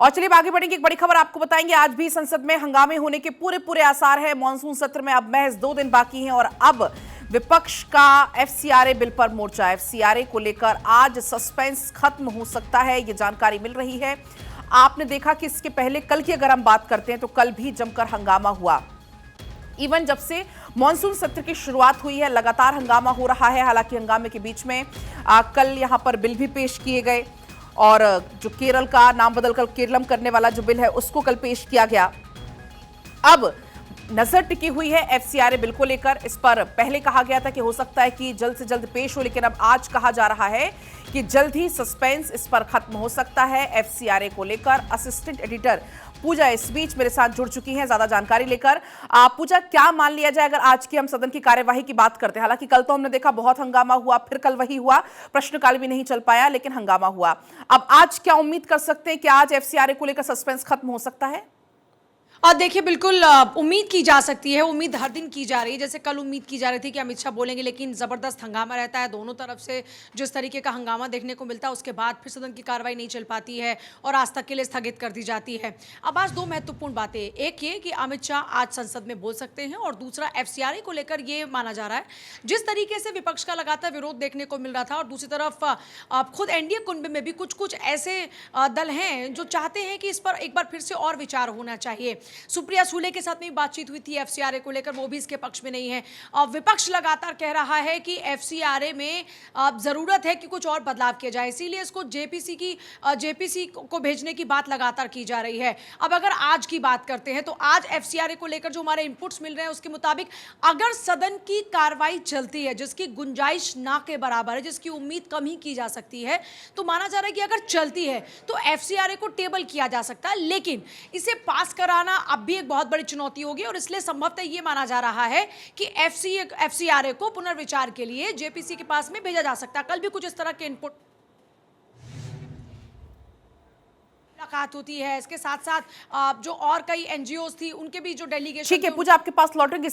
और चलिए आगे बढ़ेंगे, एक बड़ी खबर आपको बताएंगे। आज भी संसद में हंगामे होने के पूरे पूरे आसार है। मॉनसून सत्र में अब महज 2 दिन बाकी हैं और अब विपक्ष का एफसीआरए बिल पर मोर्चा। एफसीआरए को लेकर आज सस्पेंस खत्म हो सकता है, ये जानकारी मिल रही है। आपने देखा कि इसके पहले कल की अगर हम बात करते हैं तो कल भी जमकर हंगामा हुआ। इवन जब से मॉनसून सत्र की शुरुआत हुई है लगातार हंगामा हो रहा है। हालांकि हंगामे के बीच में कल यहां पर बिल भी पेश किए गए और जो केरल का नाम बदलकर केरलम करने वाला जो बिल है उसको कल पेश किया गया। अब नजर टिकी हुई है एफसीआरए बिल को लेकर। इस पर पहले कहा गया था कि हो सकता है कि जल्द से जल्द पेश हो, लेकिन अब आज कहा जा रहा है कि जल्द ही सस्पेंस इस पर खत्म हो सकता है एफसीआरए को लेकर। असिस्टेंट एडिटर पूजा इस बीच मेरे साथ जुड़ चुकी हैं ज्यादा जानकारी लेकर। पूजा, क्या मान लिया जाए अगर आज की हम सदन की कार्यवाही की बात करते हैं? हालांकि कल तो हमने देखा बहुत हंगामा हुआ, फिर कल वही हुआ, प्रश्नकाल भी नहीं चल पाया, लेकिन हंगामा हुआ। अब आज क्या उम्मीद कर सकते हैं कि आज एफसीआरए को लेकर सस्पेंस खत्म हो सकता है? और देखिए, बिल्कुल उम्मीद की जा सकती है, उम्मीद हर दिन की जा रही है। जैसे कल उम्मीद की जा रही थी कि अमित शाह बोलेंगे, लेकिन ज़बरदस्त हंगामा रहता है दोनों तरफ से। जिस तरीके का हंगामा देखने को मिलता है उसके बाद फिर सदन की कार्रवाई नहीं चल पाती है और आज तक के लिए स्थगित कर दी जाती है। अब आज 2 महत्वपूर्ण बातें, एक ये कि अमित शाह आज संसद में बोल सकते हैं और दूसरा एफसीआरए को लेकर ये माना जा रहा है जिस तरीके से विपक्ष का लगातार विरोध देखने को मिल रहा था और दूसरी तरफ खुद एनडीए कुंभ में भी कुछ कुछ ऐसे दल हैं जो चाहते हैं कि इस पर एक बार फिर से और विचार होना चाहिए। सुप्रिया सूले के साथ में बातचीत हुई थी एफसीआरए को लेकर, वो भी इसके पक्ष में नहीं है। विपक्ष लगातार कह रहा है कि एफसीआरए में जरूरत है कि कुछ और बदलाव किया जाए, इसीलिए इसको जेपीसी को भेजने की बात लगातार की जा रही है। अब अगर आज की बात करते हैं तो आज एफसीआरए को लेकर जो हमारे इनपुट्स मिल रहे हैं उसके मुताबिक अगर सदन की कार्रवाई चलती है, जिसकी गुंजाइश ना के बराबर है, जिसकी उम्मीद कम ही की जा सकती है, तो माना जा रहा है कि अगर चलती है तो एफसीआरए को टेबल किया जा सकता है। लेकिन इसे पास कराना अब भी एक बहुत बड़ी चुनौती होगी और इसलिए संभवतः यह माना जा रहा है कि एफसीआरए को पुनर्विचार के लिए जेपीसी के पास में भेजा जा सकता है। कल भी कुछ इस तरह के इनपुट मुलाकात होती है। इसके साथ साथ जो और कई एनजीओ थी उनके भी जो डेलीगेशन। ठीक है पूजा, आपके पास लौटेंगे।